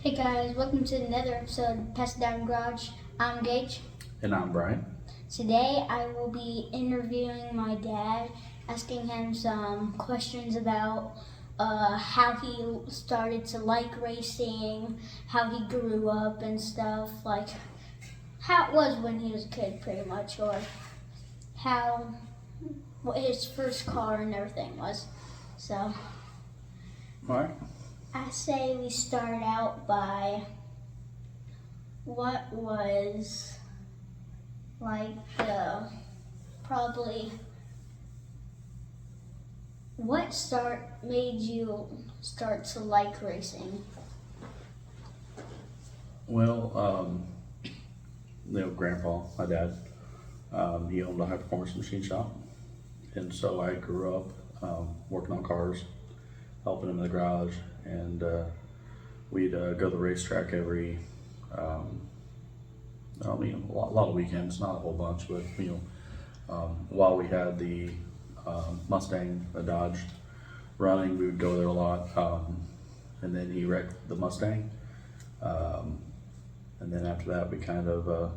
Hey guys, welcome to another episode of Pass It Down Garage. I'm Gage. And I'm Brian. Today I will be interviewing my dad, asking him some questions about how he started to like racing, how he grew up and stuff, like how it was when he was a kid pretty much, or what his first car and everything was. So, All right. I say we start out by what was like the probably what made you start to like racing? Well, Grandpa, my dad, he owned a high performance machine shop, and so I grew up working on cars, helping him in the garage, and we'd go to the racetrack every. A lot of weekends, not a whole bunch, but while we had the Mustang, the Dodge running, we would go there a lot. And then he wrecked the Mustang, and then after that we kind of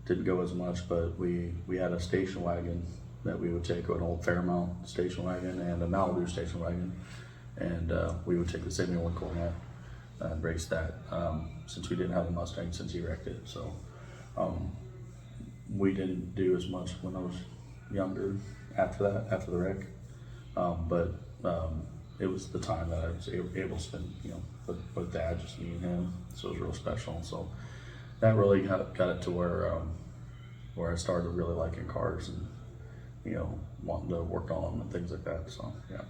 didn't go as much, but we had a station wagon that we would take, an old Fairmount station wagon and a Malibu station wagon, and we would take the 71 Corvette and race that, since we didn't have the Mustang since he wrecked it. So we didn't do as much when I was younger after the wreck, but it was the time that I was able to spend, with Dad, just me and him. So it was real special. So that really got it to where I started really liking cars and wanting to work on them and things like that. So yeah.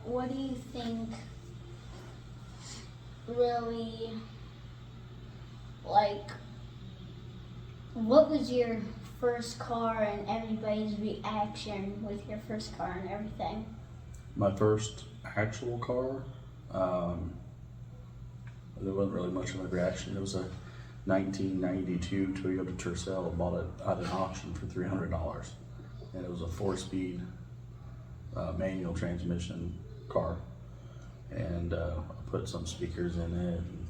What do you think really what was your first car and everybody's reaction with your first car and everything? My first actual car, there wasn't really much of a reaction. It was a 1992 Toyota Tercel. I bought it at an auction for $300, and it was a 4-speed manual transmission car. And I put some speakers in it and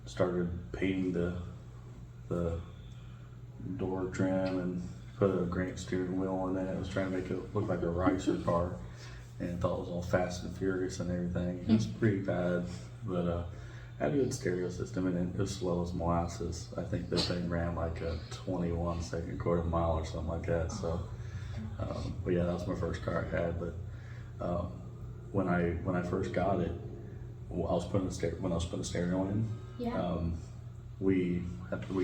started painting the door trim and put a granite steering wheel in it. I was trying to make it look like a racer car, and thought it was all Fast and Furious and everything. It was pretty bad, but had a good stereo system, and it was slow as molasses. I think the thing ran like a 21-second quarter mile or something like that. So, but yeah, that was my first car I had. But when I first got it, when I was putting the stereo in, Yeah. we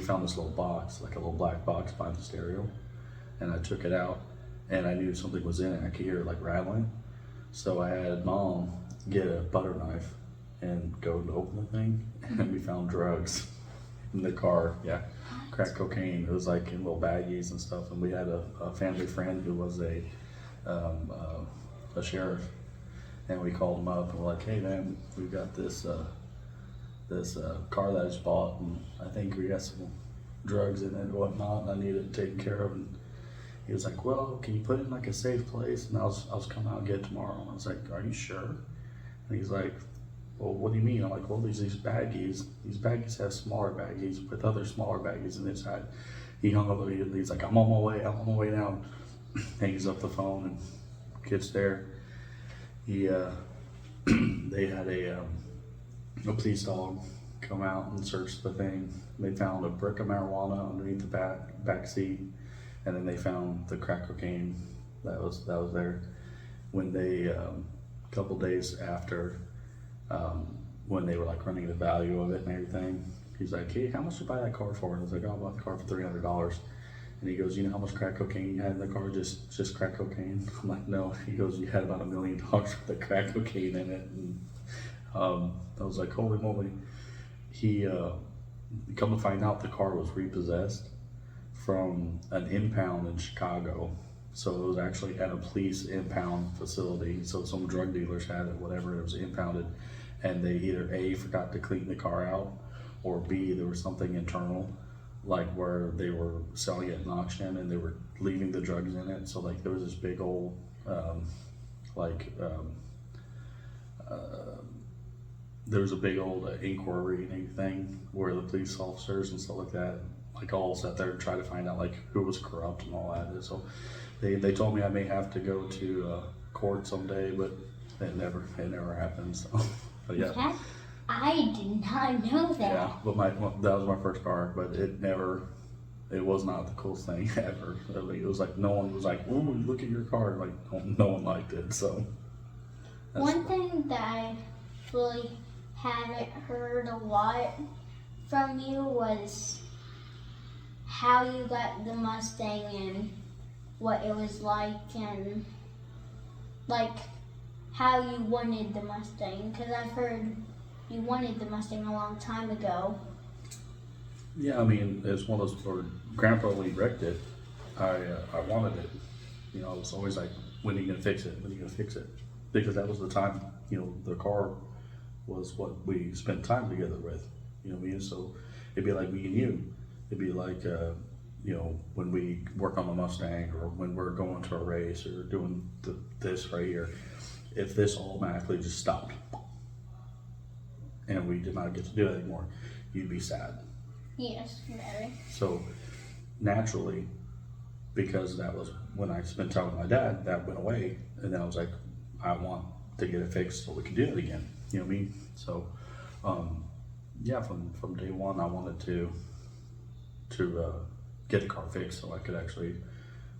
found this little box, like a little black box behind the stereo, and I took it out, and I knew something was in it. I could hear it like rattling, so I had Mom get a butter knife and go to open the thing, and we found drugs in the car. Yeah, crack cocaine. It was like in little baggies and stuff. And we had a family friend who was a sheriff, and we called him up and we're like, "Hey man, we've got this car that I just bought, and I think we got some drugs in it and whatnot, and I need it taken care of." And he was like, "Well, can you put it in like a safe place, and I'll come out and get it tomorrow?" And I was like, "Are you sure?" And he's like, "Well, what do you mean?" I'm like, "Well, these baggies have smaller baggies with other smaller baggies in inside." He hung up, he's like, I'm on my way now." Hangs up the phone and gets there. He they had a police dog come out and search the thing. They found a brick of marijuana underneath the back seat, and then they found the crack cocaine that was there. When they a couple days after, when they were like running the value of it and everything, he's like, "Hey, how much did you buy that car for?" And I was like, "Oh, I bought the car for $300. And he goes, "You know how much crack cocaine you had in the car? Just crack cocaine?" I'm like, "No." He goes, "You had about $1 million worth of crack cocaine in it." And I was like, "Holy moly!" He come to find out, the car was repossessed from an impound in Chicago. So it was actually at a police impound facility. So some drug dealers had it, whatever. It was impounded, and they either A, forgot to clean the car out, or B, there was something internal, like where they were selling it in auction and they were leaving the drugs in it. So like there was this big old like there was a big old inquiry and everything where the police officers and stuff like that, like all sat there and tried to find out like who was corrupt and all that. And so they told me I may have to go to court someday, but it never happened. So, but yeah. That, I did not know that. Yeah, but that was my first car, but it was not the coolest thing ever. I mean, it was like no one was like, "Ooh, look at your car!" Like no one liked it. So one thing that I really haven't heard a lot from you was how you got the Mustang and what it was like, and like how you wanted the Mustang, because I've heard you wanted the Mustang a long time ago. yeah, I mean, it's one of those where Grandpa when he wrecked it, I wanted it. You know, I was always like, when are you gonna fix it? When are you gonna fix it? Because that was the time, you know, the car was what we spent time together with. You know what I mean? So it'd be like me and you. It'd be like, you know, when we work on the Mustang or when we're going to a race or doing this right here, if this automatically just stopped and we did not get to do it anymore, you'd be sad. Yes, very. So naturally, because that was when I spent time with my dad, that went away, and then I was like, I want to get it fixed so we can do it again. You know what I mean? So, yeah, from day one, I wanted to get the car fixed so I could actually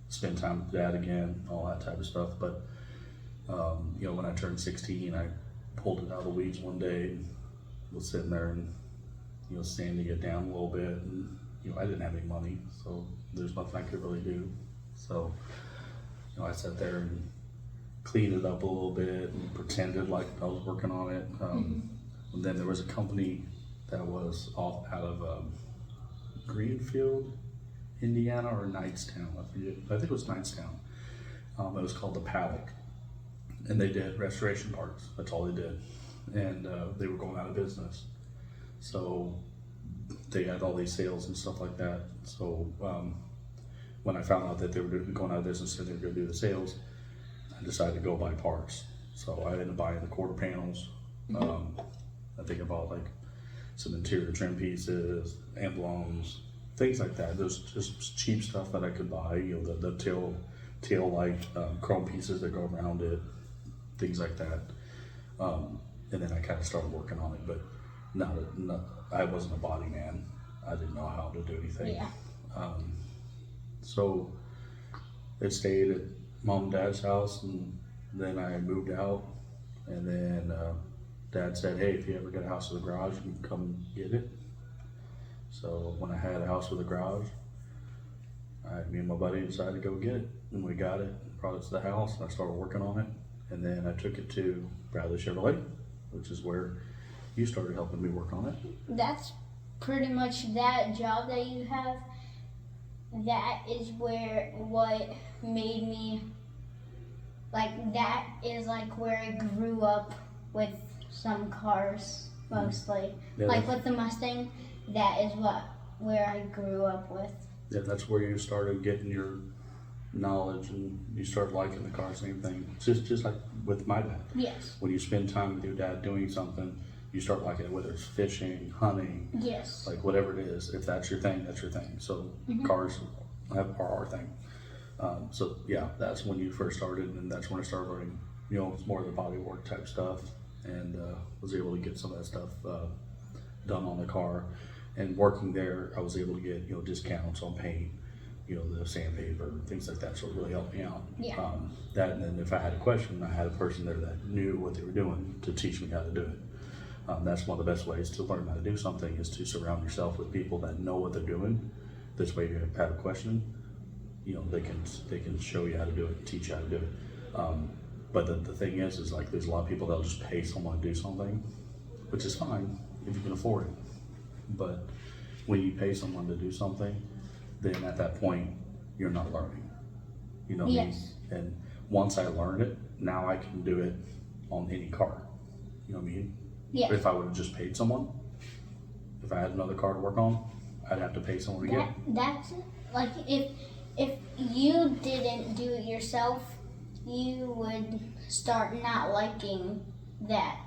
spend time with Dad again, all that type of stuff. But you know, when I turned 16, I pulled it out of the weeds one day and was sitting there and, you know, sanding it down a little bit, and you know, I didn't have any money, so there's nothing I could really do. So, you know, I sat there and cleaned it up a little bit and pretended like I was working on it. And then there was a company that was off out of Greenfield, Indiana, or Knightstown. I forget. I think it was Knightstown. It was called the Paddock, and they did restoration parts. That's all they did, and they were going out of business. So they had all these sales and stuff like that. So when I found out that they were going out of business and they were going to do the sales, I decided to go buy parts. So I ended up buying the quarter panels. I think I bought like some interior trim pieces, emblems, things like that. There's just cheap stuff that I could buy. You know, the tail light chrome pieces that go around it, things like that. And then I kind of started working on it, but I wasn't a body man. I didn't know how to do anything. Yeah. So it stayed at Mom and Dad's house, and then I moved out, and then Dad said, hey, if you ever get a house with a garage, you can come get it. So when I had a house with a garage, me and my buddy decided to go get it, and we got it, brought it to the house, and I started working on it, and then I took it to Bradley Chevrolet, which is where you started helping me work on it. That's pretty much that job that you have. That is what made me, like, that is like where I grew up with some cars mostly. Yeah, like with the Mustang, that is where I grew up with. Yeah, that's where you started getting your knowledge and you started liking the car, same thing. It's just like with my dad. Yes. When you spend time with your dad doing something, you start liking it, whether it's fishing, hunting, Yes. like whatever it is. If that's your thing, that's your thing. So cars are our thing. So yeah, that's when you first started, and that's when I started learning, you know, it's more of the body work type stuff, and was able to get some of that stuff done on the car. And working there, I was able to get, you know, discounts on paint, you know, the sandpaper, things like that. So it really helped me out. Yeah. That, and then if I had a question, I had a person there that knew what they were doing to teach me how to do it. That's one of the best ways to learn how to do something, is to surround yourself with people that know what they're doing. This way, if you have a question, you know, they can show you how to do it, teach you how to do it. But the thing is like there's a lot of people that'll just pay someone to do something, which is fine if you can afford it. But when you pay someone to do something, then at that point you're not learning. You know what I mean? And once I learned it, now I can do it on any car. You know what I mean? Yeah. If I would have just paid someone, if I had another car to work on, I'd have to pay someone again. That's like if you didn't do it yourself, you would start not liking that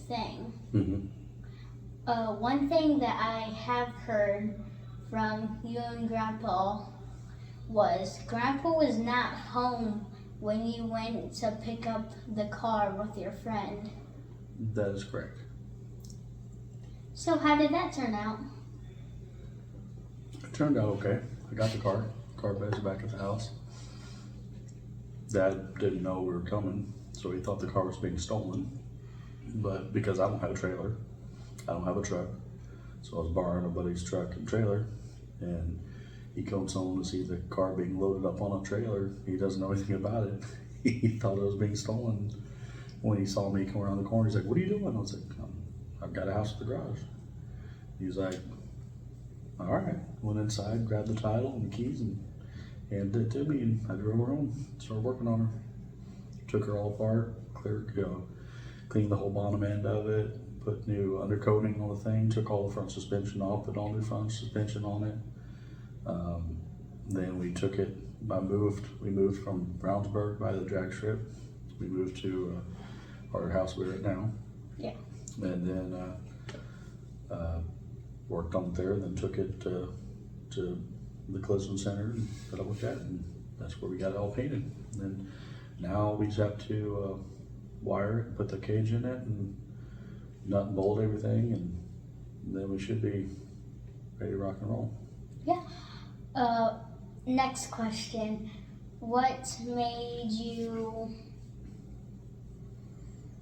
thing. Mm-hmm. One thing that I have heard from you and Grandpa was Grandpa was not home when you went to pick up the car with your friend. That is correct. So how did that turn out? It turned out okay. I got the car. Car bed's back at the house. Dad didn't know we were coming, so he thought the car was being stolen. But because I don't have a trailer, I don't have a truck, so I was borrowing a buddy's truck and trailer, and he comes home to see the car being loaded up on a trailer. He doesn't know anything about it. He thought it was being stolen. When he saw me come around the corner, he's like, "What are you doing?" I was like, "I've got a house at the garage." He's like, "All right." Went inside, grabbed the title and the keys, and handed it to me, and I drove her home. Started working on her. Took her all apart, cleaned the whole bottom end of it, put new undercoating on the thing, took all the front suspension off, put all new front suspension on it. Then we took it. We moved from Brownsburg by the drag strip. We moved to our house we're at now. Yeah. And then worked on it there, and then took it to the collision center that I looked at, and that's where we got it all painted. And then now we just have to wire it, put the cage in it, and nut and bolt everything, and then we should be ready to rock and roll. Yeah. Next question. What made you...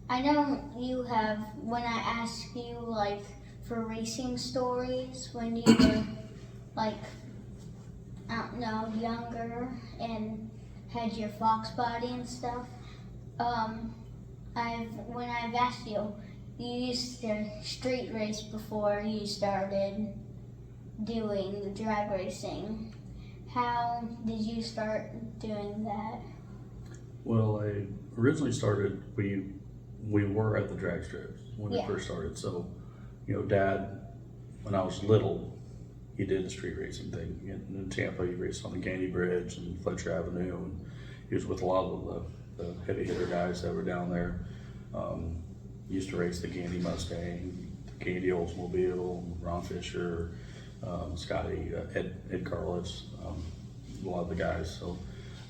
I know you have, when I asked you, like, for racing stories, when you were, like, I don't know, younger and had your fox body and stuff, when I've asked you, you used to street race before you started doing the drag racing. How did you start doing that? Well, I originally started, we were at the drag strips when we Yeah. first started. So, Dad, when I was little, he did the street racing thing. In Tampa, he raced on the Gandy Bridge and Fletcher Avenue, and he was with a lot of the heavy hitter guys that were down there. Used to race the Gandy Mustang, the Gandy Oldsmobile, Ron Fisher, Scotty, Ed Carlos, a lot of the guys. So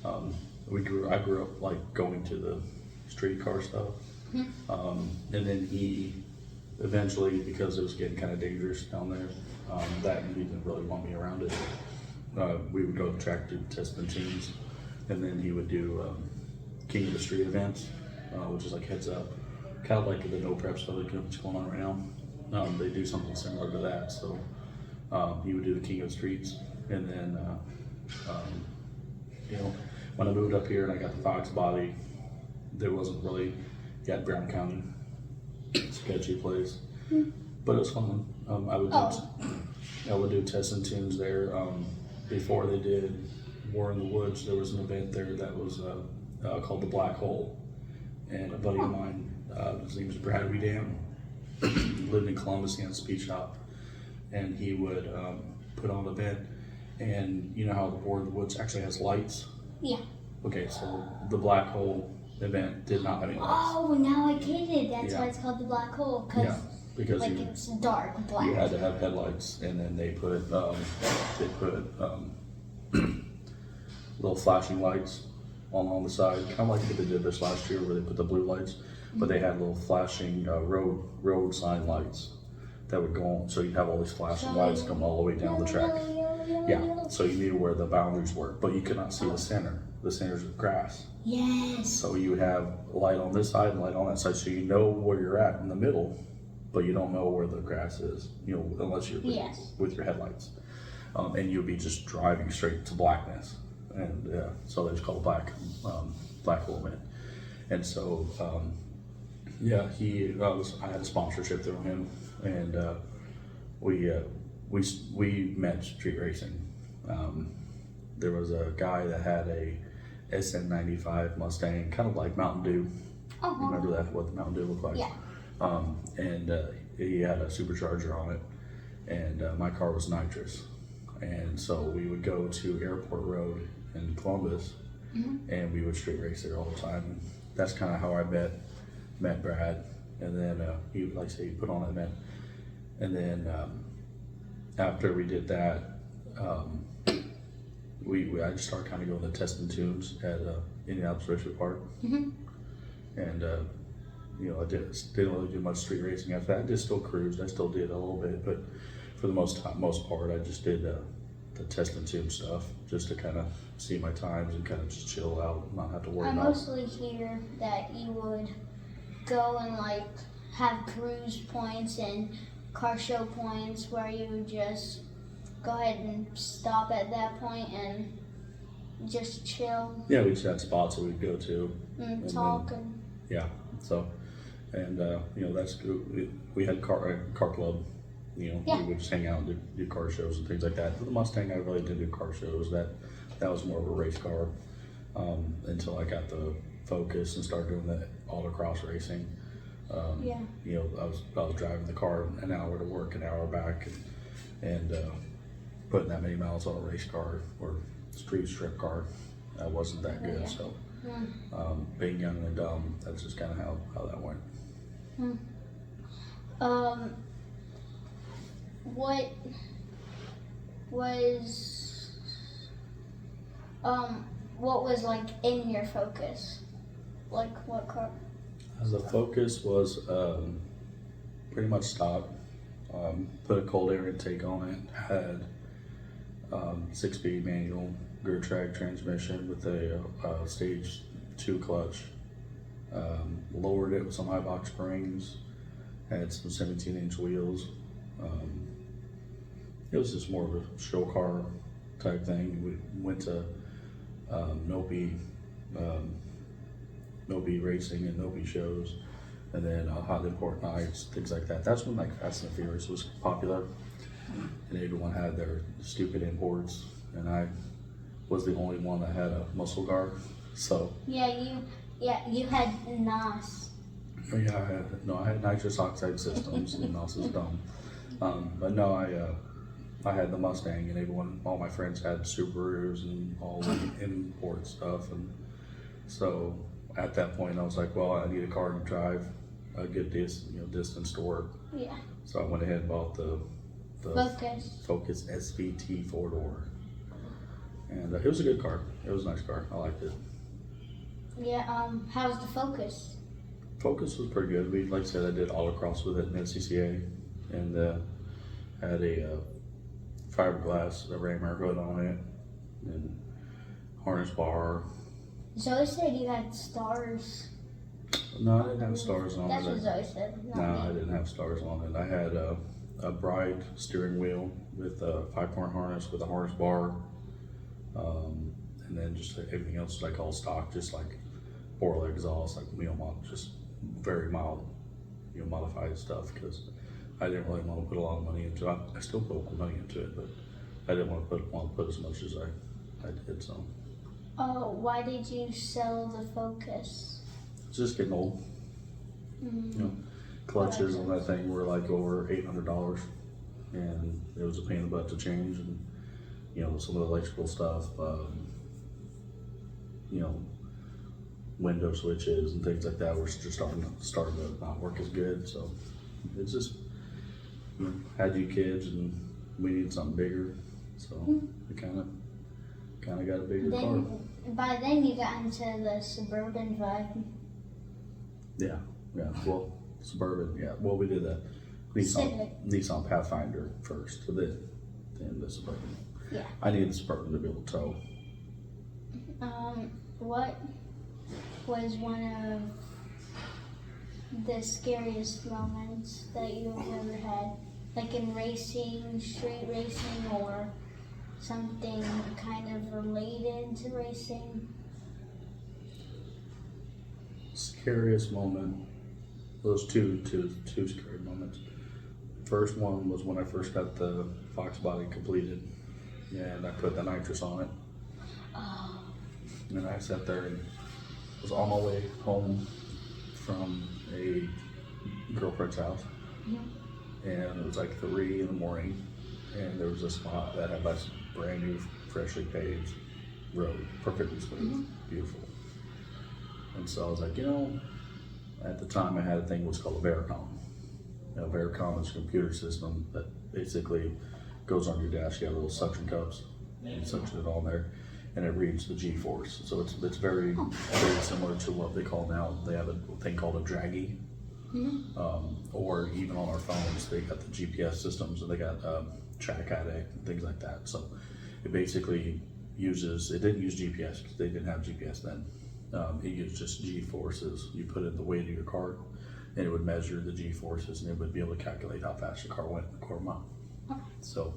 I grew up like going to the street car stuff. And then he eventually, because it was getting kind of dangerous down there, that he didn't really want me around it. We would go to the track to test the teams, and then he would do King of the Street events, which is like heads up, kind of like the no prep stuff that's going on right now. They do something similar to that. So he would do the King of the Streets, and then when I moved up here and I got the Fox body, there wasn't really. You had Brown County, sketchy place, but it was fun. I would do tests and tunes there. Before they did War in the Woods, there was an event there that was called the Black Hole, and a buddy of mine, his name is Brad Weedam, lived in Columbus. He had a speed shop, and he would put on an event. And you know how the War in the Woods actually has lights? Yeah. Okay, so the Black Hole event did not have any lights. Oh, now I get it. That's why it's called the Black Hole. Yeah, because like it's dark black. You had to have headlights, and then they put little flashing lights on the side, kind of like what they did this last year, where they put the blue lights, but they had little flashing road sign lights that would go on. So you'd have all these flashing lights coming all the way down the track. Yeah, so you knew where the boundaries were, but you could not see the center. The center's of grass. Yes. So you would have a light on this side and light on that side, so you know where you're at in the middle, but you don't know where the grass is, unless you're with your headlights. And you'll be just driving straight to blackness. And so they just call it Black Hole event. And so, I had a sponsorship through him, and we met street racing. There was a guy that had a SN95 Mustang, kind of like Mountain Dew. Uh-huh. Remember that, what the Mountain Dew looked like? Yeah. And he had a supercharger on it, and my car was nitrous. And so we would go to Airport Road in Columbus, and we would street race there all the time. And that's kind of how I met Brad, and then he, like I say, he put on an event, and then after we did that, I just started kind of going to testing tunes at Indianapolis Raceway Park, Mhm. and I didn't really do much street racing after that. I just still cruised. I still did a little bit, but for the most part, I just did the test and tune stuff just to kind of see my times and kind of just chill out, and not have to worry I about. mostly hear that you would go and like have cruise points and car show points where you would just go ahead and stop at that point and just chill Yeah, we just had spots that we'd go to. and talk and Yeah, so, and that's good. We had car club. Yeah. We would just hang out and do car shows and things like that. For the Mustang, I really didn't do car shows. That was more of a race car until I got the Focus and started doing the autocross racing. yeah. I was driving the car an hour to work, an hour back, and putting that many miles on a race car or street strip car, that wasn't that good. Yeah. So, Mm. being young and dumb, that's just kind of how that went. What what was like in your Focus? Like what car? The Focus was pretty much stock. Put a cold air intake on it. Had 6-speed manual gear track transmission with a stage 2 clutch. Lowered it with some high box springs. Had some 17-inch wheels. It was just more of a show car type thing. We went to Nopi racing and Nopi shows, and then hot import nights, things like that. That's when like Fast and the Furious was popular, and everyone had their stupid imports, and I was the only one that had a muscle guard. So You had NOS. yeah, I had nitrous oxide systems, and NOS is dumb. But no, I had the Mustang, and all my friends had Subarus and all the import stuff, and so at that point I was like, well, I need a car to drive a good distance to work. Yeah. So I went ahead and bought the Focus. SVT 4-door, and it was a good car. It was a nice car. I liked it. Yeah. How's the Focus? Focus was pretty good. Like I said, I did autocross with it in NCCA, and had a fiberglass rammer hood on it, and harness bar. Zoe said you had stars. No, I didn't have stars on That's it. what Zoe said. No, Not I me. didn't have stars on it. I had a Bride steering wheel with a 5-point harness with a harness bar, and then just everything else is like all stock, just like Borla exhaust, like just very mild, modified stuff, because I didn't really want to put a lot of money into it. I still put a lot of money into it, but I didn't want to put as much as I did. So Why did you sell the Focus? it's just getting old. Clutches on that thing were like over $800, and it was a pain in the butt to change, and some of the electrical stuff, window switches and things like that were just starting to not work as good. So it's just had 2 kids, and we needed something bigger, so we kind of got a bigger car. By then you got into the suburban vibe. Yeah. Well, Suburban. Yeah. Well, we did the Nissan Pathfinder first, then the Suburban. Yeah. I needed the Suburban to be able to tow. What was one of the scariest moments that you've ever had? Like in racing, street racing, or something kind of related to racing? Scariest moment. Those two scary moments. First one was when I first got the Fox body completed, and I put the nitrous on it. Oh. And I sat there and was on my way home from a girlfriend's house, and it was like 3 in the morning, and there was a spot that had this brand new, freshly paved road, perfectly smooth, beautiful. And so I was like, At the time, I had a thing what's called a Vericom. Vericom is a computer system that basically goes on your dash. You have little suction cups, you suction it on there, and it reads the G-force. So it's very similar to what they call now. They have a thing called a draggy, or even on our phones, they got the GPS systems, and they got track addict and things like that. So it basically uses. It didn't use GPS because they didn't have GPS then. It used just G-forces. You put in the weight of your car, and it would measure the G-forces, and it would be able to calculate how fast your car went in a quarter mile. So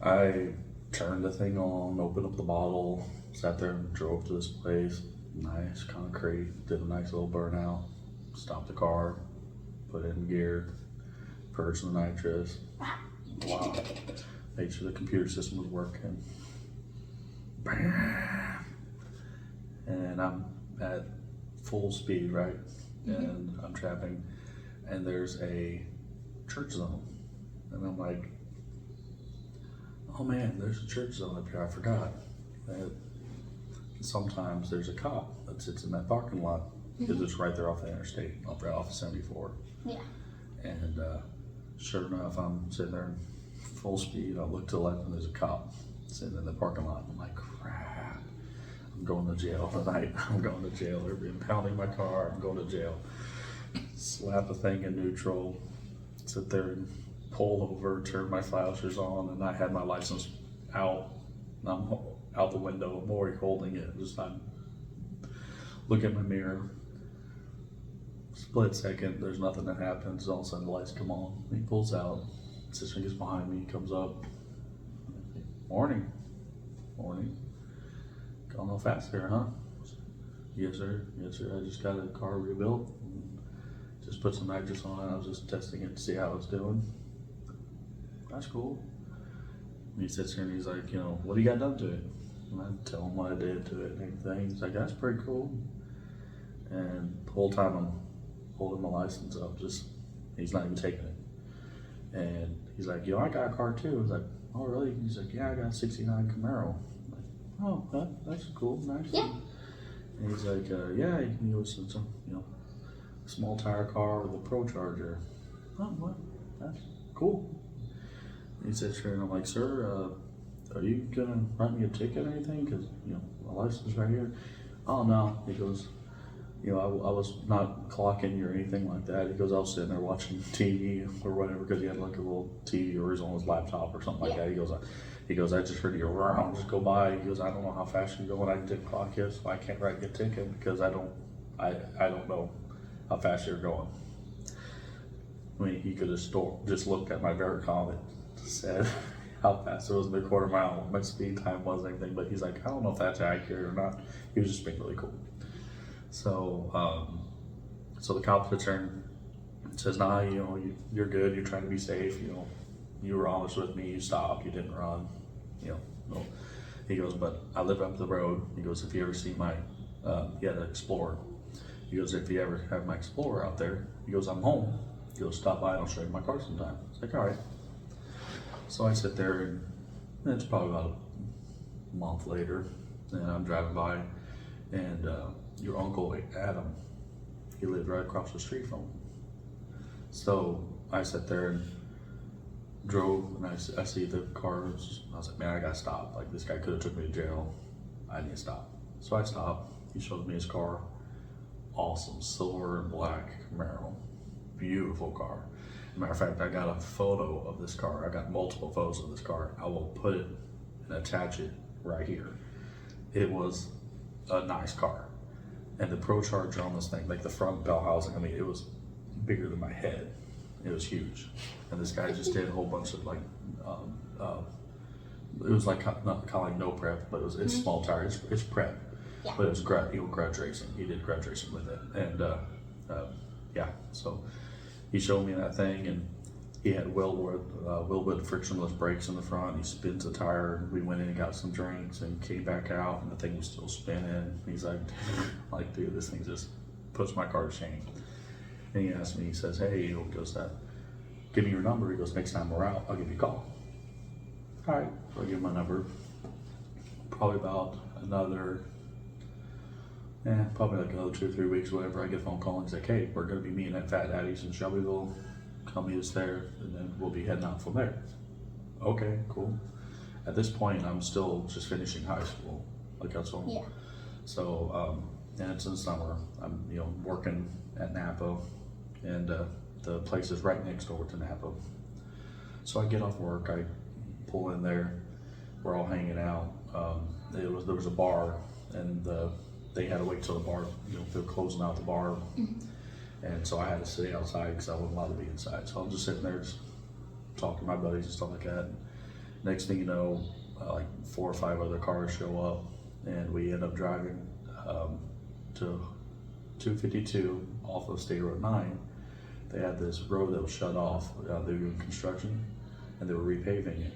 I turned the thing on, opened up the bottle, sat there and drove to this place. Nice concrete, did a nice little burnout, stopped the car, put it in gear, purged the nitrous. Wow. Made sure the computer system was working. Bam. And I'm at full speed, right? And I'm trapping, and there's a church zone. And I'm like, oh man, there's a church zone up here, I forgot. And sometimes there's a cop that sits in that parking lot because it's right there off the interstate, off of 74. Yeah. And sure enough, I'm sitting there in full speed. I look to the left and there's a cop sitting in the parking lot. I'm like, crap, I'm going to jail tonight. I'm going to jail. They're impounding my car. I'm going to jail. Slap the thing in neutral, sit there and pull over, turn my flashers on, and I had my license out. I'm out the window. I'm already holding it. Just I'm look at my mirror. Split second, there's nothing that happens. All of a sudden, the lights come on. He pulls out. Sister gets behind me. Comes up. Morning. Morning. Going a little fast here, huh? Yes, sir. Yes, sir. I just got a car rebuilt. Just put some nitrous on it. I was just testing it to see how it's doing. That's cool. And he sits here and he's like, what do you got done to it? And I tell him what I did to it and everything. He's like, that's pretty cool. And the whole time I'm holding my license up, he's not even taking it. And he's like, I got a car too. I was like, oh really? He's like, yeah, I got a 69 Camaro. I'm like, oh, that's cool, nice. Yeah. And he's like, yeah, you can use some, small tire car with a Pro Charger. Oh, well, that's cool. He sits here and I'm like, sir, are you gonna write me a ticket or anything? Because, my license right here. Oh, no. He goes, I was not clocking you or anything like that. He goes, I was sitting there watching TV or whatever because he had like a little TV or he's on his laptop or something like that. He goes, I just heard you around just go by. He goes, I don't know how fast you're going. I didn't clock you, so I can't write you a ticket because I don't know how fast you're going. I mean, he could have just looked at my Vericom and said how fast it was in a quarter mile, what my speed time was, and everything. But he's like, I don't know if that's accurate or not. He was just being really cool. So, so the cop sits there and says, nah, you're good. You're trying to be safe. You were honest with me. You stopped. You didn't run. No. He goes, but I live up the road. He goes, if you ever see he had an Explorer. He goes, if you ever have my Explorer out there, he goes, I'm home. He goes, stop by and I'll show you my car sometime. It's like, all right. So I sit there and it's probably about a month later and I'm driving by and your uncle Adam, he lived right across the street from him. So I sat there and drove and I see the car. I was like, man, I gotta stop. Like this guy could have took me to jail. I need to stop. So I stopped. He showed me his car. Awesome, silver and black Camaro. Beautiful car. As a matter of fact, I got a photo of this car. I got multiple photos of this car. I will put it and attach it right here. It was a nice car. And the Pro Charger on this thing, like the front bell housing, I mean, it was bigger than my head. It was huge. And this guy just did a whole bunch of it was like kind of like no prep, but it's small tire. It's prep. Yeah. But it was grudge racing. He did grudge racing with it. And so he showed me that thing and he had Wilwood frictionless brakes in the front. He spins the tire and we went in and got some drinks and came back out and the thing was still spinning. He's like, dude, this thing just puts my car to shame. And he asked me, he says, hey, he goes, give me your number. He goes, next time we're out, I'll give you a call. All right, so I give him my number. Probably about another Yeah, probably like another 2 or 3 weeks, whatever. I get a phone call and he's like, "Hey, we're gonna be meeting at Fat Daddy's in Shelbyville. Come meet us there, and then we'll be heading out from there." Okay, cool. At this point, I'm still just finishing high school, like that's all. Yeah. So, and it's in summer. I'm, working at Napa, and the place is right next door to Napa. So I get off work, I pull in there. We're all hanging out. There was a bar, and they had to wait till the bar, they're closing out the bar, and so I had to sit outside because I wasn't allowed to be inside. So I'm just sitting there, just talking to my buddies and stuff like that. Next thing you know, like 4 or 5 other cars show up, and we end up driving to 252 off of State Road 9. They had this road that was shut off. They were doing construction, and they were repaving it.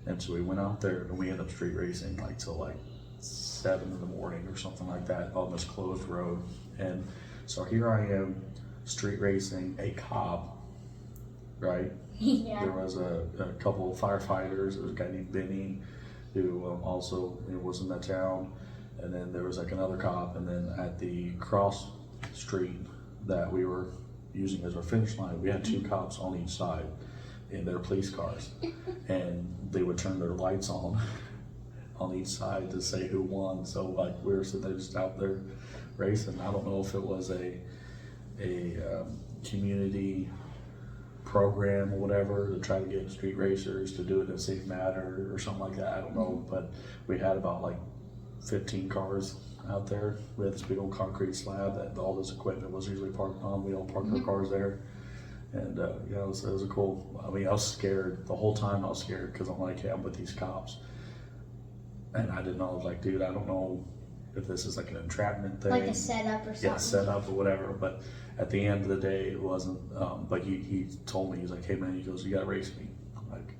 And so we went out there, and we ended up street racing till 7 in the morning or something like that on this closed road. And so here I am, street racing a cop, right? Yeah. There was a couple of firefighters. There was a guy named Benny who also was in that town. And then there was another cop. And then at the cross street that we were using as our finish line, we had 2 cops on each side in their police cars. And they would turn their lights on each side to say who won. So we were sitting there just out there racing. I don't know if it was a community program or whatever to try to get street racers to do it in a safe manner or something like that. I don't know, but we had about 15 cars out there. We had this big old concrete slab that all this equipment was usually parked on. We all parked our cars there. And it was a cool, I was scared the whole time. I was scared because I'm like, hey, I'm with these cops. And I didn't know, I was like, dude, I don't know if this is an entrapment thing. Like a setup or something. Yeah, setup or whatever. But at the end of the day, it wasn't. But he told me, he's like, hey man, he goes, you gotta race me. I'm like,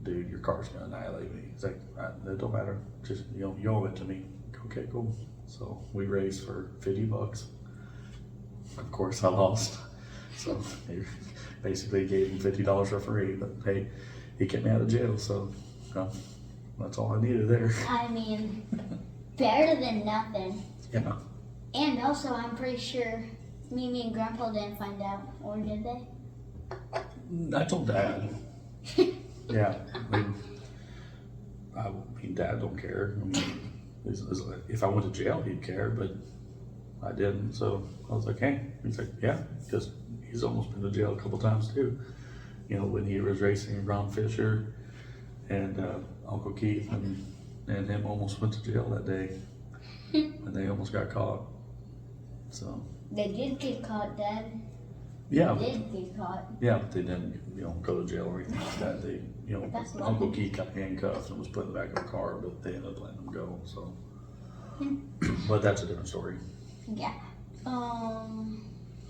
dude, your car's gonna annihilate me. He's like, it don't matter. Just, you owe it to me. Okay, cool. So we raced for $50. Of course I lost. So he basically gave him $50 for free, but hey, he kept me out of jail, so that's all I needed there. Better than nothing. Yeah. And also, I'm pretty sure Mimi and Grandpa didn't find out, or did they? I told Dad. Yeah. Dad don't care. If I went to jail, he'd care, but I didn't. So I was like, hey. He's like, yeah, because he's almost been to jail a couple times too. When he was racing Ron Fisher and Uncle Keith and him almost went to jail that day. And they almost got caught. So They did get caught, Dad. yeah. They did get caught. Yeah, but they didn't go to jail or anything like that. They That's Uncle lucky. Keith got handcuffed and was put in the back of the car, but they ended up letting him go. So but that's a different story. Yeah.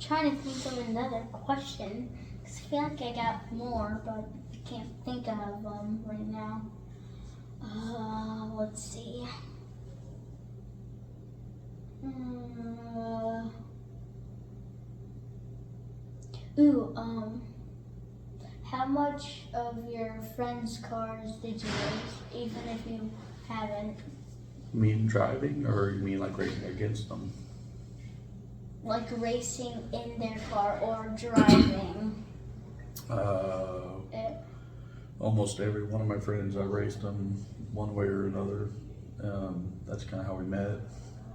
Trying to think of another question, because I feel like I got more, but I can't think of them right now. Let's see. How much of your friends' cars did you race, even if you haven't? You mean driving, or you mean racing against them? Like racing in their car or driving? Almost every one of my friends, I raced them one way or another. That's kind of how we met.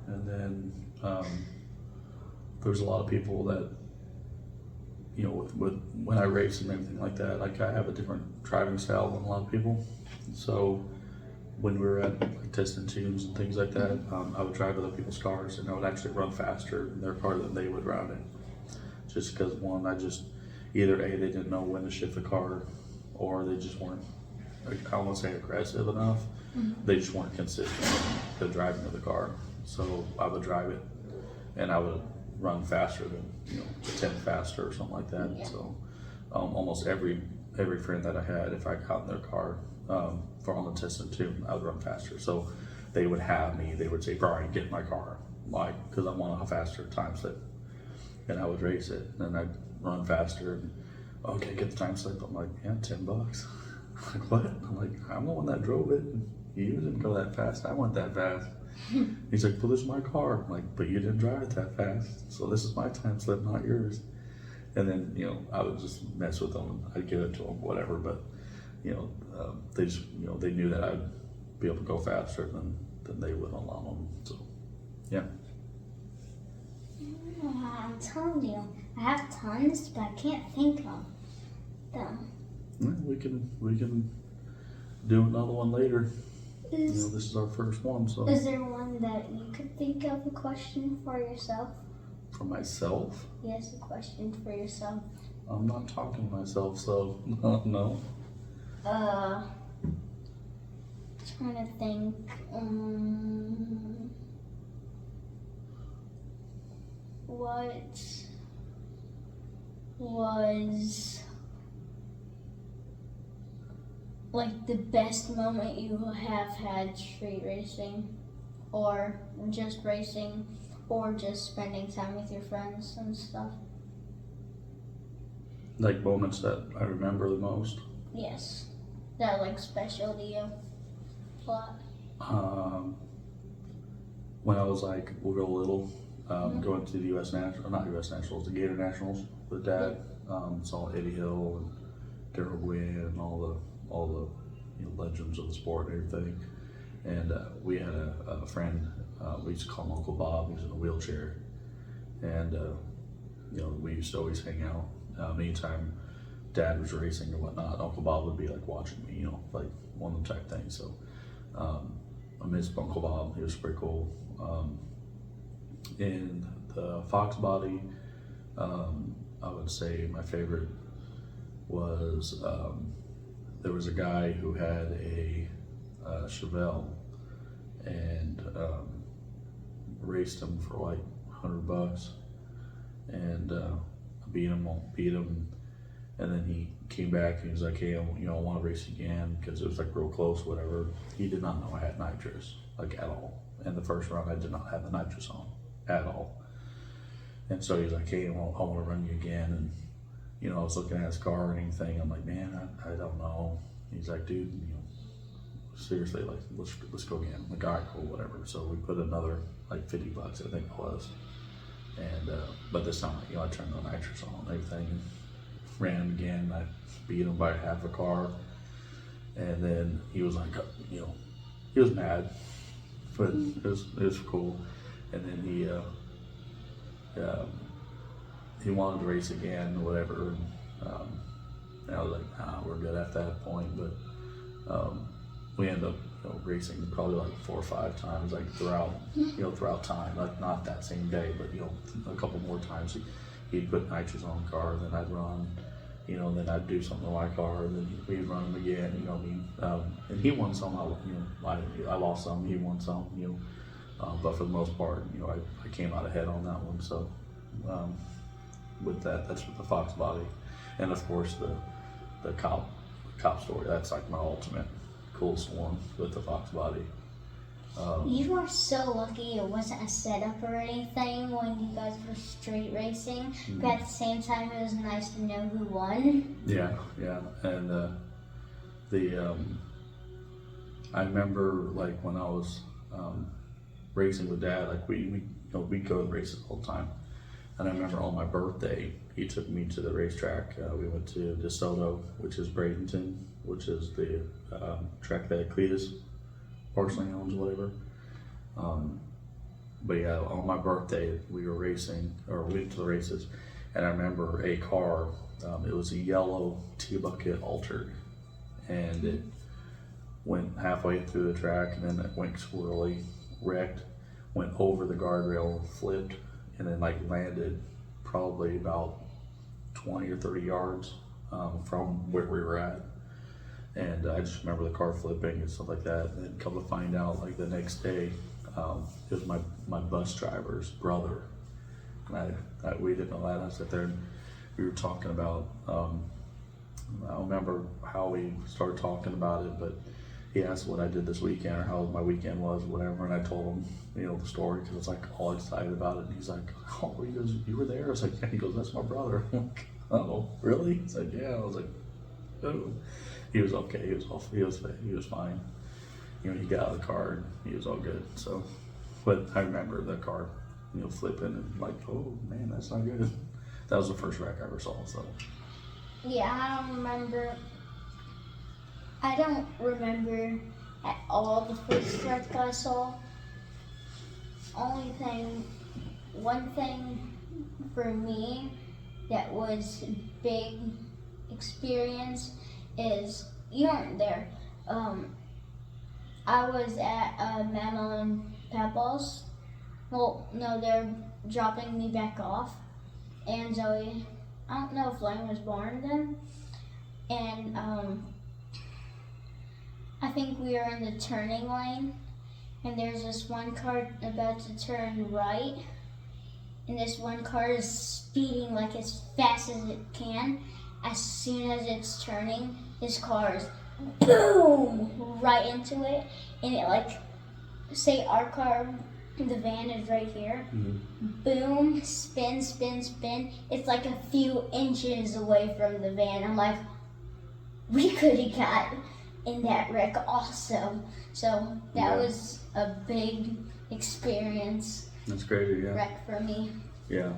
And then there's a lot of people that, with when I race and everything like that, I have a different driving style than a lot of people. So when we were at testing tunes and things like that, I would drive other people's cars, and I would actually run faster in their car than they would run it. Just because either A, they didn't know when to shift the car, or they just weren't, I don't want to say aggressive enough. They just weren't consistent with the driving of the car. So I would drive it, and I would run faster than, 10 faster or something like that. Yeah. So almost every friend that I had, if I got in their car for on the test and tune, I would run faster. So they would have me, they would say, Brian, get in my car, because I want a faster time slip. And I would race it, and then I'd run faster, and okay, get the time slip. I'm like, yeah, $10. Like, what? I'm like, I'm the one that drove it. You didn't go that fast. I went that fast. He's like, well, this is my car. I'm like, but you didn't drive it that fast, so this is my time slip, not yours. And then, I would just mess with them. I'd give it to them, whatever. But, they just, they knew that I'd be able to go faster than they would on them. So, yeah. I'm telling you, I have tons, but I can't think of them. Yeah, we can do another one later. Is, This is our first one, so. is there one that you could think of a question for yourself? For myself? Yes, a question for yourself. I'm not talking to myself, so no. Trying to think. What was like the best moment you have had street racing, or just racing, or just spending time with your friends and stuff? Like moments that I remember the most. Yes, that are like special to you. What? When I was like real little, going to the U.S. not U.S. Nationals, the Gator Nationals with Dad. Saw Eddie Hill and Daryl Gwynn and all the legends of the sport and everything. And we had a friend, we used to call him Uncle Bob. He was in a wheelchair, and we used to always hang out. Anytime Dad was racing or whatnot, Uncle Bob would be like watching me, like one of them type things. So I miss Uncle Bob. He was pretty cool. In the Fox body, I would say my favorite was there was a guy who had a Chevelle and raced him for like $100, and beat him, and then he came back and he was like, hey, I want to race again, because it was like real close, whatever. He did not know I had nitrous, like at all. And the first run I did not have the nitrous on at all. And so he's like, hey, I want to run you again. And I was looking at his car and everything. I'm like, man, I don't know. He's like, dude, seriously, like let's go again. I'm like, all right, cool, whatever. So we put another like $50, I think it was. And but this time, I turned the nitrous on and everything, and ran him again. I beat him by half a car, and then he was like, he was mad, but it was cool. And then he wanted to race again or whatever. And I was like, nah, we're good at that point. But we ended up racing probably like 4 or 5 times, like throughout time, like not that same day, but a couple more times. He'd put nitrous on the car, then I'd run, then I'd do something to my car, and then we'd run him again. And he won some. I lost some. He won some. But for the most part, I came out ahead on that one. So with that's with the Fox body, and of course the cop story. That's like my ultimate coolest one with the Fox body. You are so lucky it wasn't a setup or anything when you guys were street racing, but at the same time it was nice to know who won. Yeah, and I remember like when I was racing with Dad, like we go to races all the time, and I remember on my birthday he took me to the racetrack. We went to DeSoto, which is Bradenton, which is the track that Cletus partially owns, whatever. But yeah, on my birthday we were racing, or went to the races, and I remember a car. It was a yellow T-bucket altered, and it went halfway through the track, and then it went swirly, wrecked, went over the guardrail, flipped, and then like landed probably about 20 or 30 yards from where we were at. And I just remember the car flipping and stuff like that. And then come to find out, like the next day, it was my bus driver's brother. And we didn't know that. I sat there and we were talking about, I don't remember how we started talking about it, but he asked what I did this weekend or how my weekend was, whatever. And I told him, the story, because I was like all excited about it. And he's like, oh, he goes, you were there? I was like, yeah. He goes, that's my brother. I'm like, oh, really? He's like, yeah. I was like, oh. He was okay. He was fine. He got out of the car and he was all good. So But I remember the car, flipping and like, oh man, that's not good. That was the first wreck I ever saw. So Yeah, I don't remember at all the first wreck I saw. One thing for me that was big experience is you weren't there. I was at Mama and Papa's. Well, no, they're dropping me back off. And Zoe, I don't know if Lane was born then. And I think we were in the turning lane. And there's this one car about to turn right. And this one car is speeding like as fast as it can. As soon as it's turning, this car is boom right into it. And it say our car, the van is right here. Boom, spin, spin, spin. It's like a few inches away from the van. I'm like, we could have got in that wreck also. So that was a big experience. That's crazy, yeah. Wreck for me. Yeah,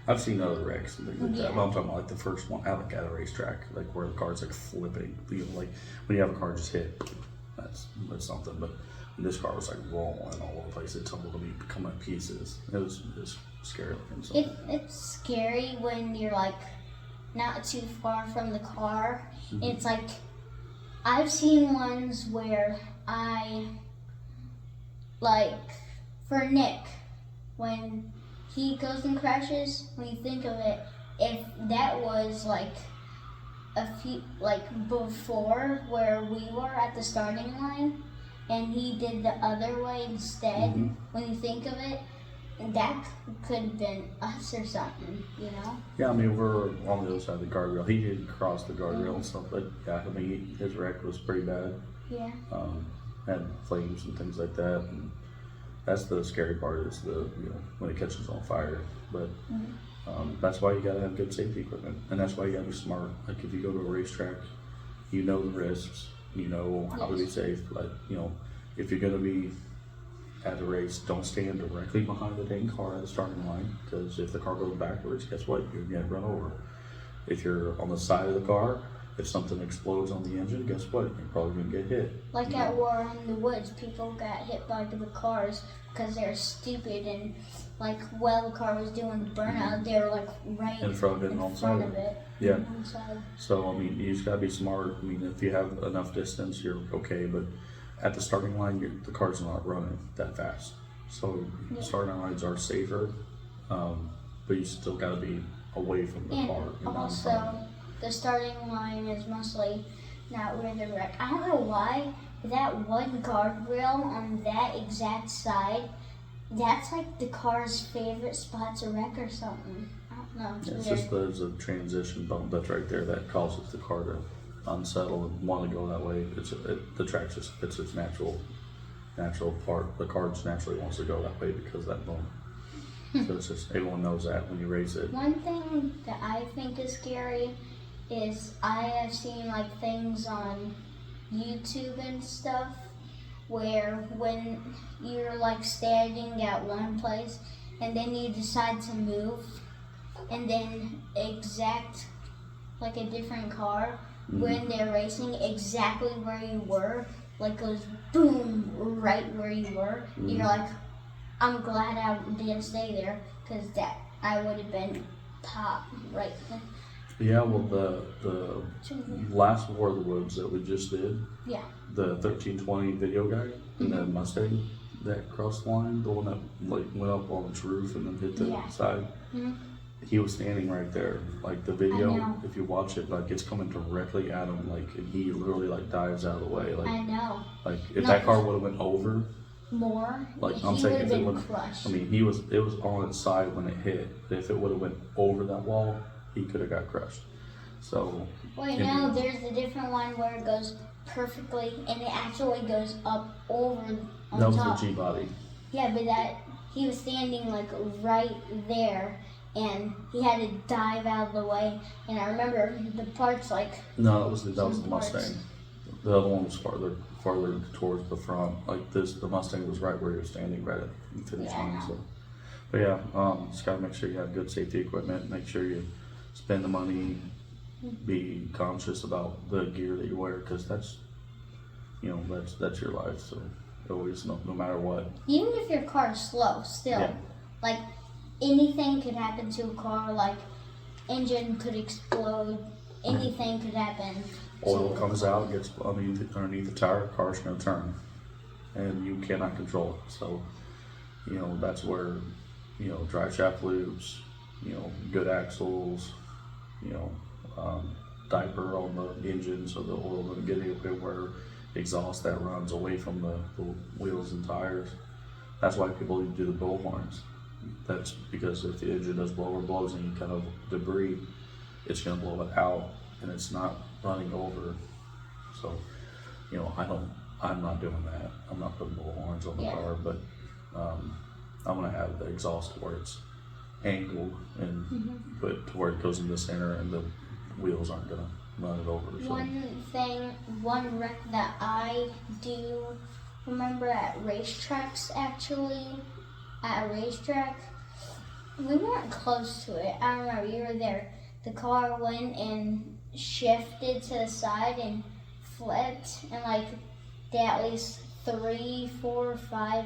I've seen other wrecks and things like that. But I'm talking about like the first one at a racetrack, like where the car's like flipping. Like when you have a car just hit, that's something. But this car was like rolling all over the place. It tumbled to becoming pieces. It was scary looking. It's scary when you're like not too far from the car. It's like I've seen ones where for Nick, when he goes and crashes, when you think of it, if that was like a few, before where we were at the starting line and he did the other way instead, when you think of it, that could have been us or something, Yeah, we're on the other side of the guardrail. He didn't cross the guardrail and stuff, but yeah, his wreck was pretty bad. Yeah. Had flames and things like that, and that's the scary part is when it catches on fire. But that's why you gotta have good safety equipment, and that's why you gotta be smart. Like if you go to a racetrack, you know the risks, you know how to be safe. Like if you're gonna be at a race, don't stand directly behind the dang car at the starting line, because if the car goes backwards, guess what? You're gonna get run over. If you're on the side of the car, if something explodes on the engine, guess what? You're probably gonna get hit. Like at War in the Woods, people got hit by the cars because they're stupid and while the car was doing the burnout, they were right in front of it. Yeah. Inside. So you just gotta be smart. If you have enough distance, you're okay. But at the starting line, the car's not running that fast. So starting lines are safer, but you still gotta be away from the car. Also, the starting line is mostly not where the wreck. I don't know why, but that one guardrail on that exact side, that's the car's favorite spot to wreck or something. I don't know. It's just there's a transition bump that's right there that causes the car to unsettle and want to go that way. The track just fits its natural part. The car just naturally wants to go that way because of that bump. So it's just everyone knows that when you race it. One thing that I think is scary is I have seen things on YouTube and stuff where when you're standing at one place and then you decide to move and then a different car when they're racing exactly where you were goes boom right where you were. You're like, I'm glad I didn't stay there because I would have been popped right then. Yeah, well, the last War of the Woods that we just did, the 1320 video guy in the Mustang that crossed the line, the one that went up on its roof and then hit the side, he was standing right there. The video, if you watch it, it's coming directly at him, and he literally dives out of the way. I know. If that car would have went over more, I'm saying if it would, crushed. it was on its side when it hit. But if it would have went over that wall, he could have got crushed. So. Wait, no, there's a different one where it goes perfectly and it actually goes up over on top. That top. was the G body. Yeah, but he was standing right there and he had to dive out of the way. And I remember the parts No, that was the Mustang. The other one was farther towards the front. Like this, the Mustang was right where he was standing, right at the finish Yeah, I line. know. So, but yeah, just gotta make sure you have good safety equipment. Make sure you spend the money. Be conscious about the gear that you wear, because that's, you know, that's your life. So always, no matter what. Even if your car is slow, still, Yeah. like anything could happen to a car. Like engine could explode. Anything could happen. Oil to a comes car. out, gets underneath the tire, car's gonna turn, and you cannot control it. So, you know, that's where, you know, drive shaft loops, you know, good axles, you know, diaper on the engine so the oil doesn't get anywhere, exhaust that runs away from the wheels and tires. That's why people do the blow horns. That's because if the engine does blow or blows any kind of debris, it's gonna blow it out, and it's not running over. So, you know, I'm not doing that. I'm not putting blow horns on the Yeah. car, but I'm gonna have the exhaust where it's angled and put to where it goes in the center, and the wheels aren't gonna run it over. So. One wreck that I do remember at racetracks, actually, at a racetrack, we weren't close to it. I remember you were there. The car went and shifted to the side and flipped, and like they had at least 3, 4, 5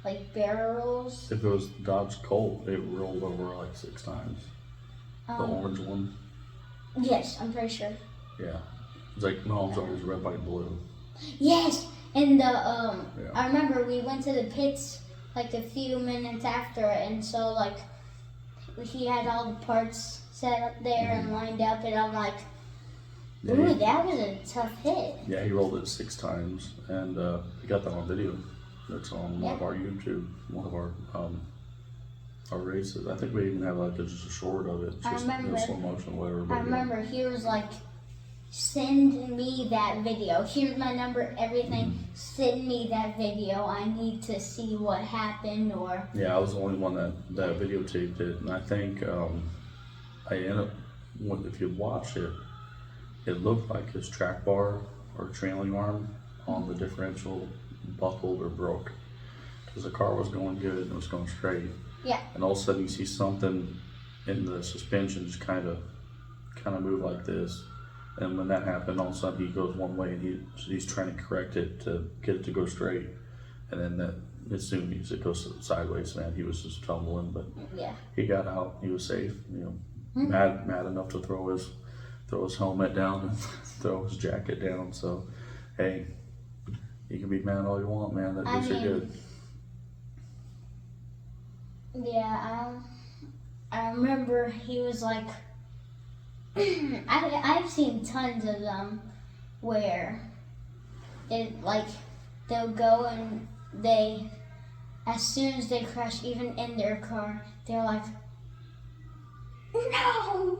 like barrels. If it was Dodge Colt, it rolled over like 6 times. The orange one. Yes, I'm pretty sure. Yeah. It's like, no, I'm sorry, it was red, white, blue. Yes, and the Yeah. I remember we went to the pits like a few minutes after, and so like he had all the parts set up there and lined up, and I'm like, ooh, that was a tough hit. Yeah, he rolled it 6 times, and we got that on video. That's on one of our YouTube, one of our races. I think we even have like just a short of it, just in slow motion, whatever. I remember he was like, send me that video. Here's my number, everything. Send me that video. I need to see what happened. Or yeah, I was the only one that videotaped it, and I think I ended up, if you watch it, it looked like his track bar or trailing arm on the differential buckled or broke, because the car was going good and it was going straight. yeah, And all of a sudden you see something in the suspension just kind of move like this. And when that happened, all of a sudden he goes one way, and he's trying to correct it to get it to go straight. And then that, as soon as it goes sideways, man, he was just tumbling. But yeah, he got out. He was safe. You know, mad enough to throw his helmet down and throw his jacket down. So, hey, you can be mad all you want, man. That means you're good. yeah. I remember he was like, I've seen tons of them where it like they'll go and they, as soon as they crash, even in their car, they're like, no,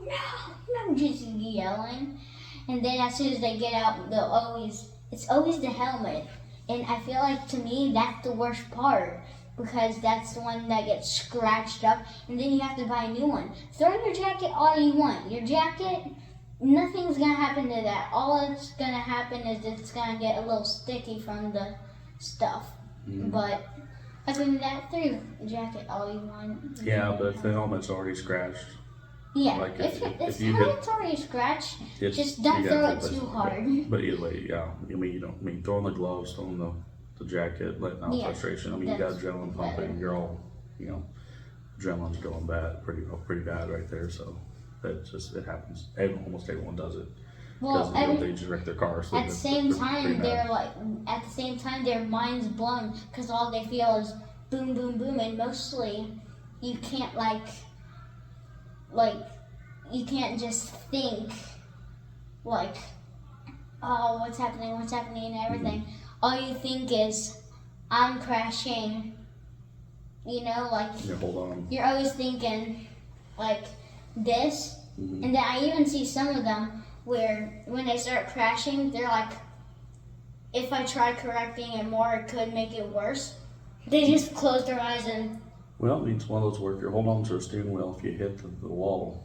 just yelling. And then as soon as they get out, it's always the helmet. And I feel like, to me, that's the worst part, because that's the one that gets scratched up, and then you have to buy a new one. Throw your jacket all you want. Your jacket, nothing's gonna happen to that. All that's gonna happen is it's gonna get a little sticky from the stuff. But other than that, throw your jacket all you want. Yeah, but if the helmet's already scratched, yeah, like if if the you helmet's already scratched, just don't you throw gotta it too hard. But either way, yeah. I mean, you don't. I mean, throwing the gloves, throwing the jacket, letting out frustration. I mean, you got adrenaline pumping. You're all, you know, adrenaline's going pretty bad right there. So it happens. Almost everyone does it. Well, because they just wreck their car. So at the same time, their mind's blown, because all they feel is boom, boom, boom, and mostly you can't you can't just think like, oh, what's happening and everything. All you think is, I'm crashing. You know, like, yeah, hold on. You're always thinking like this. And then I even see some of them where when they start crashing, they're like, if I try correcting it more, it could make it worse. They just close their eyes and... Well, it's one of those where if you're holding on to a steering wheel, if you hit the wall,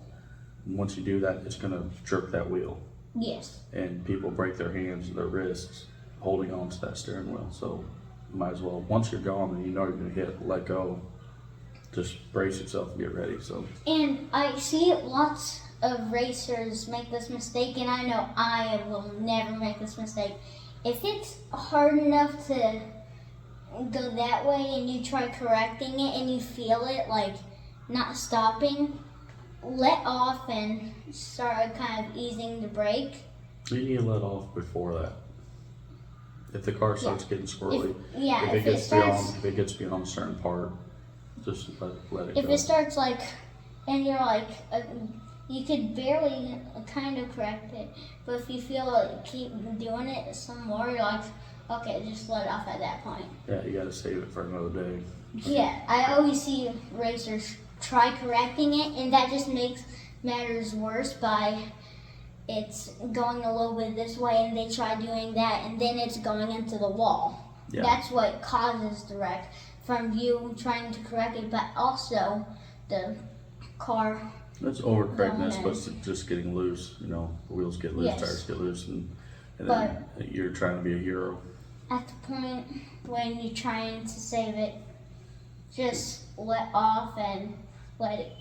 and once you do that, it's going to jerk that wheel. Yes. And people break their hands, their wrists holding on to that steering wheel. So you might as well, once you're gone and you know you're gonna hit, let go, just brace yourself and get ready. So. And I see lots of racers make this mistake, and I know I will never make this mistake. If it's hard enough to go that way and you try correcting it and you feel it like not stopping, let off and start kind of easing the brake. You need to let off before that. If the car starts getting squirrely, if it gets beyond a certain part, just let it go. If it starts like, and you're like, you could barely kind of correct it, but if you feel like keep doing it some more, you're like, okay, just let it off at that point. Yeah, you gotta save it for another day. Yeah, I always see racers try correcting it, and that just makes matters worse by it's going a little bit this way, and they try doing that, and then it's going into the wall. Yeah. That's what causes the wreck, from you trying to correct it, but also the car. That's overcorrectness, but it's just getting loose. You know, the wheels get loose, Yes. tires get loose, and then you're trying to be a hero. At the point when you're trying to save it, just let off and let it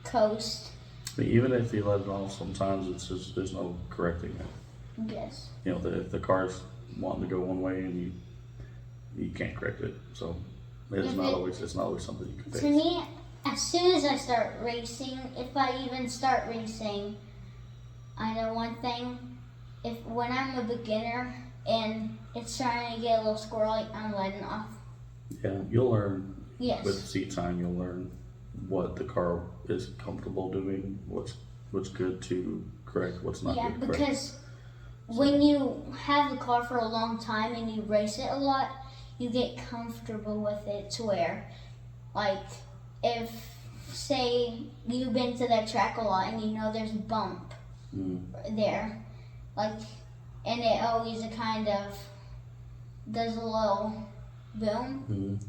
coast. But even if you let it off, sometimes it's just there's no correcting it. Yes. You know, if the car's wanting to go one way and you can't correct it, so it's not always something you can fix. To me, as soon as I start racing, if I even start racing, I know one thing. When I'm a beginner and it's trying to get a little squirrely, I'm letting off. Yeah, you'll learn. Yes. With seat time, you'll learn what the car is comfortable doing, what's good to correct, what's not good to correct. Yeah, because when you have the car for a long time and you race it a lot, you get comfortable with it to where, like, if, say, you've been to that track a lot and you know there's a bump there, like, and it always kind of does a little boom.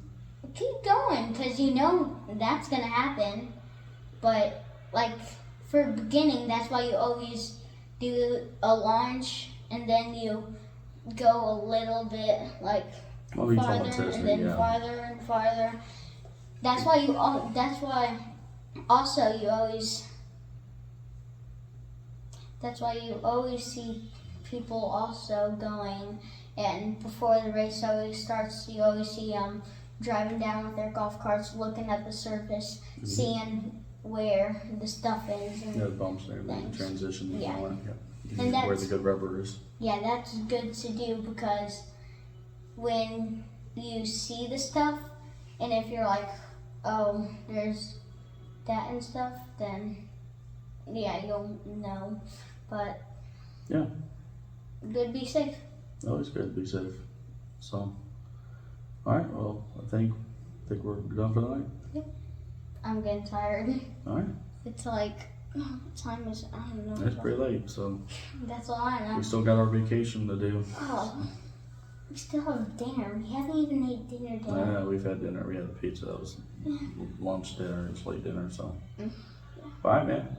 Keep going, because you know that's going to happen. But, like, for beginning, that's why you always do a launch and then you go a little bit, like, farther and then farther and farther. That's why you always see people also going, and before the race always starts, you always see driving down with their golf carts, looking at the surface, seeing where the stuff is. And the bumps and everything, transition and all that. Yeah. And where the good rubber is. Yeah, that's good to do, because when you see the stuff, and if you're like, oh, there's that and stuff, then yeah, you'll know. But yeah, good, be safe. Always good to be safe. So, all right. Well, I think we're done for the night. Yep. I'm getting tired. All right. It's like, what time is it? I don't know. It's pretty late, so that's all I know. we still got our vacation to do. Oh, we still have dinner. We haven't even ate dinner yet. Yeah, we've had dinner. We had a pizza. That was lunch, dinner, and late dinner. So, all right, man.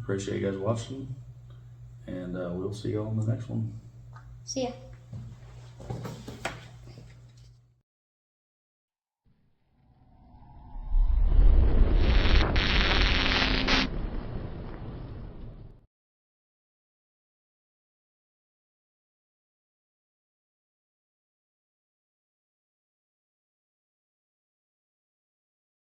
Appreciate you guys watching, and we'll see you all in the next one. See ya.